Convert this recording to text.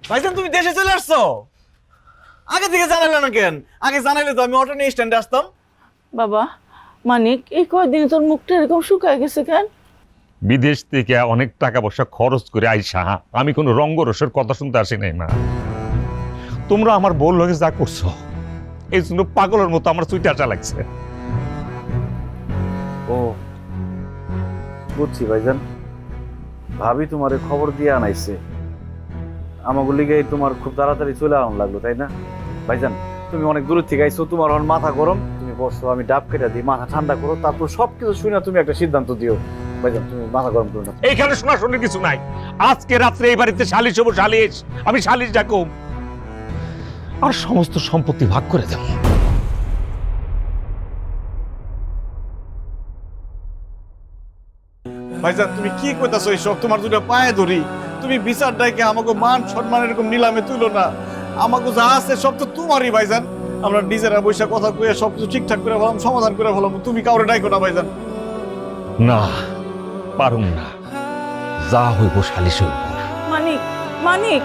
ভাইজান তুমি দেশে চলে আসছো? আগে থেকে জানালে না কেন? আগে জানাইলে তো আমি অটো নিয়ে স্ট্যান্ডে আসতাম। বাবা মানিক, এই কয়দিনে তোর মুখটা এরকম শুকায় গেছে কেন? বিদেশ থেকে অনেক টাকা পয়সা খরচ করে আইসা আমি কোনো রঙ্গরসের কথা শুনতে আসি নাই মা। তোমরা আমার বউ লগে যা করছো এই জন্য পাগলের মতো আমার চুইটা আসা লাগছে। ও বুঝছি ভাইজান, ভাবি তোমার খবর দিয়ে আনাইছে, আমাকে লিগে তোমার খুব তাড়াতাড়ি চলে আসান লাগলো, তাই না? ভাইজান তুমি অনেক দূর থেকে আইছো, তোমার এখন মাথা গরম, তুমি বসো, আমি ডাব কেটে দিই, মাথা ঠান্ডা করো, তারপর সবকিছু শুনে তুমি একটা সিদ্ধান্ত দিও। ভাইজান তুমি মাথা গরম করো না। এইখানে শোনাশুনি কিছু নাই। আজকে রাত্রে এই বাড়িতে সালিশ হবো, সালিশ। আমি সালিশ ডাকুম আর সমস্ত সম্পত্তি ভাগ করে দেব। ভাইজান তুমি কি কইতাছো এইসব? তোমার দুটো পায়ে ধরি, তুমি বিচার ডাইকে আমাকে মান সম্মান এরকম নিলামে তুলো না। আমাকে যা আছে সব তো তোমারই ভাইজান। আমরা নিজেরা বৈশা কথা কয়ে সবকিছু ঠিকঠাক করে ফেলাম, সমাধান করে ফেলাম, তুমি কাউরে ডাইকো না ভাইজান। না পারুম না, যা হইব সালিশ হইব। মানিক, মানিক,